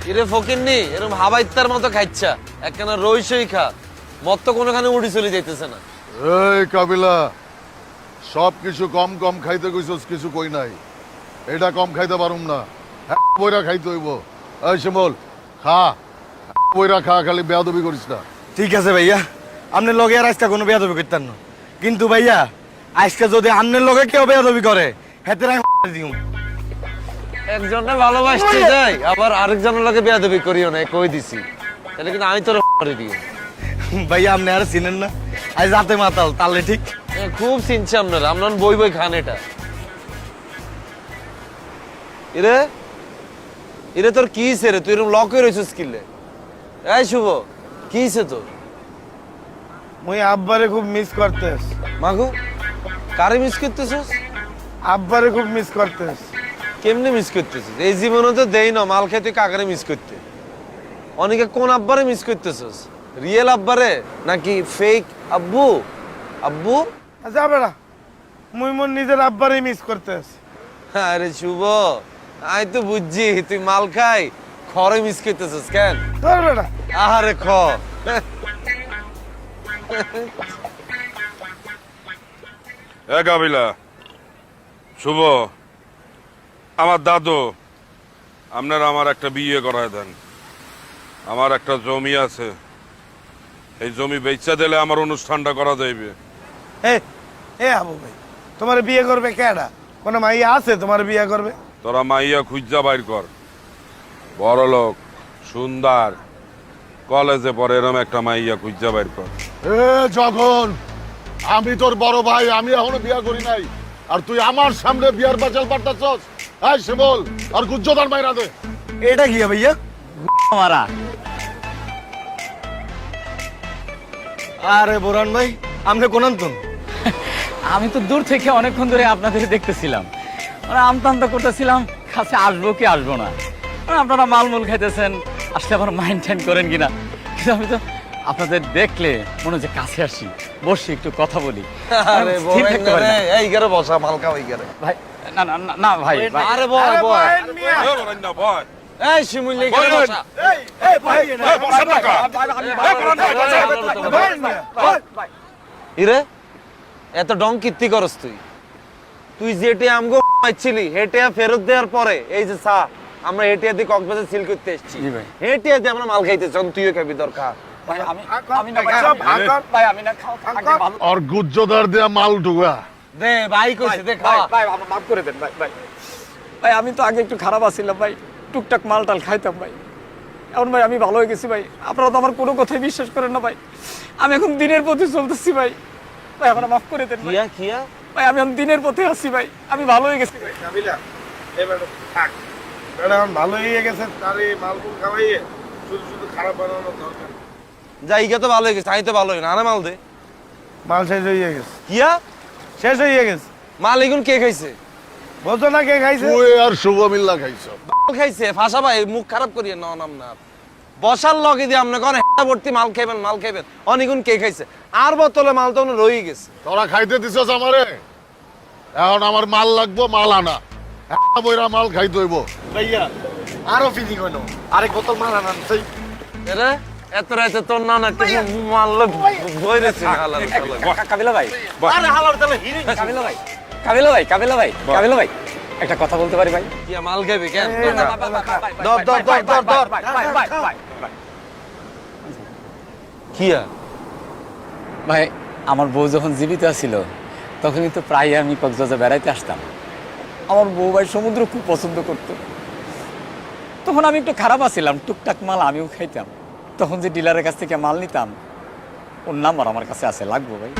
এরে ফকিন্নি এরকম হাবা ইত্তার মতো খাইচ্ছা একখানা রইসই খা মত তো কোনোখানে উড়ি চলে যাইতেছে না। এই কাবিলা, সব কিছু কম কম খাইতে কইছস, কিছু কই নাই। এটা কম খাইতে পারুম না, বইরা খাইতে হইব। এই শিমল, খা বইরা খা, খালি বেয়াদবি করিস না। ঠিক আছে ভাইয়া, আপনার লগে আর আজকে কোনো বেয়াদবি করতেন না, কিন্তু ভাইয়া আজকে যদি আপনার লগে কেউ বেয়াদবি করে হেতে দিও। একজনে ভালোবাসতে যাই আবার আরেকজনের লগে বেয়াদবি করিও না, কই দিছি। তাহলে কিন্তু আমি তোর করে দিই। ভাইয়া আপনি আর চিনেন না, আজ রাতে মাতাল তাহলে ঠিক। খুব চিনছি আপনারা, আপনার বই বই খান এটা। এরে এরে তোর কি হইছে রে? তুই এরকম লক হয়ে রইছিস কিলে? এই শুভ, কি হইছে তোর? মুই আব্বারে খুব মিস করতেস। মাগু, কারে মিস করতেছিস? আব্বারে খুব মিস করতেস। কেমনে মিস করতেছিস? এই জীবনে তো দেই না মাল খেয়ে তুই কাকারে মিস করতে। অনেকে কোন আব্বারে মিস করতেছিস? রিয়েল আব্বারে নাকি ফেক আব্বু? আব্বু আচ্ছা বেড়া, মুই মোর নিজের আব্বারে মিস করতেস। আরে শুভ, আমি তো বুঝছি তুই মাল খাই খরে মিস করতেছিস কেন? তোর বেড়া আহারে খ এ কাবিলা, শুভ, আমার দাদু, আপনারা আমার একটা বিয়ে করায় দেন। আমার একটা জমি আছে, এই জমি বেচা দিলে আমার অনুষ্ঠানটা করা যাইবে। এ আবু ভাই, তোমার বিয়ে করবে কেডা? কোন মাইয়া আছে তোমার বিয়ে করবে? তোরা মাইয়া খুঁজা বাইর কর, বড় লোক, সুন্দর, কলেজে পড়ে এরম একটা মাইয়া খুঁজা বাইর কর। এ যখন আমি তোর বড় ভাই, আমি এখনো বিয়া করি নাই, আর তুই আমার সামনে বিয়ার বাচাল পাঠাচ্ছস। এই শিমল, আর গুজ্জদার মাইরা দে। এটা কি ভাইয়া? মারা। আরে বোরান ভাই, আপনি কোন আনতুন? আমি তো দূর থেকে অনেকক্ষণ ধরে আপনাদের দেখতেছিলাম, মানে আমতা আমতা করতেছিলাম কাছে আসবো কি আসবো না। মানে আপনারা মালমূল খাইতেছেন, আসলে আবার মাইন্ড টাইন্ড করেন কিনা, কিন্তু আমি তো আপনাদের দেখলে মনে হচ্ছে কাছে আসি, বসি একটু কথা বলি। আরে স্থির থাকতে পারি না। এই গেরে বসা মাল খাও এই গেরে। ভাই না না না, না ভাই ভাই। আরে বয় বয়। এ বরেন্দ্র ভয়। এই শিমুল এই গেরে বসা। এ বসে টাকা। এ বরেন্দ্র ভাই। ইরে এত ডং কীর্তি করস তুই? তুই যেটে আমগো পাইছিলি হেটিয়া ফেরত দেওয়ার পরে এই যে চা আমরা হেটিয়া দিয়ে কক্সবাজার সিল করতে এসেছি, জি ভাই। হেটিয়া দিয়ে আমরা মাল খাইতেছি, তুইও খাবি দরকার। ভাই আমি না ভাই, আমি না খাও আগে ভালো। আর গুজ্জদার দেয়া মাল ঢুকা দে ভাই কইছে দে খা। ভাই ভাই আমার মাফ করে দেন ভাই। ভাই ভাই আমি তো আগে একটু খারাপ আছিলাম ভাই, টুকটাক মাল টাল খাইতাম ভাই। এখন ভাই আমি ভালো হয়ে গেছি ভাই, আপনারা তো আমার কোনো কথাই বিশ্বাস করেন না ভাই। আমি এখন দিনের পথে চলতেছি ভাই। ভাই আমার মাফ করে দেন ভাই। কিয়া কিয়া ভাই আমি এখন দিনের পথে আছি ভাই, আমি ভালো হয়ে গেছি ভাই। কাবিলা, এবার থাক। বেড়া এখন ভালো হয়ে গেছে, তার এই মালগুলো খাওয়াইয়ে শুধু শুধু খারাপ বানানোর দরকার। জায়গা তো ভালো হয়ে গেছে, আমি তো ভালো হই না। আরে মাল দে। মাল শেষ হয়ে গেছে, কিয়া শেষ হয়ে গেছে। মাল এগুন কে খাইছে? বলছো না কে খাইছে? তুই আর শুভ মিল্লা খাইছ। মাল খাইছে ফাঁসা ভাই, মুখ খারাপ করিয়ে না নাম না। বসার লগে দিয়ে আপনি কোন হেটা ভর্তি মাল খাইবেন মাল খাইবেন, অনেকগুণ কে খাইছে? আর বোতলে মাল তো রয়ে গেছে। তোরা খাইতে দিছস আমারে, এখন আমার মাল লাগবো, মাল আনা। বইরা মাল খাইতে হইব। ভাইয়া আরো ফিলিং হইলো, আরেক বোতল মাল আনান সেই। এরে এত রাতে তোর নানা কিছু মারলে বইরেছে হালাল কাবিলা ভাই, আরে হালার তাহলে হিরো কাবিলা ভাই, কাবিলা ভাই, কাবিলা ভাই, কাবিলা ভাই, একটা কথা বলতে পারি ভাই? কিয়া মাল খাবি কেন? ধর ধর ধর ধর ধর কিয়া ভাই, আমার বউ যখন জীবিত ছিল তখন কিন্তু প্রায় আমি কক্সবাজার বেড়াইতে আসতাম। আমার বউ ভাই সমুদ্র খুব পছন্দ করতো। তখন আমি একটু খারাপ আছিলাম, টুকটাক মাল আমিও খাইতাম। তখন যে ডিলারের কাছ থেকে মাল নিতাম, ওর নাম্বার আমার কাছে আছে, লাগবো ভাই?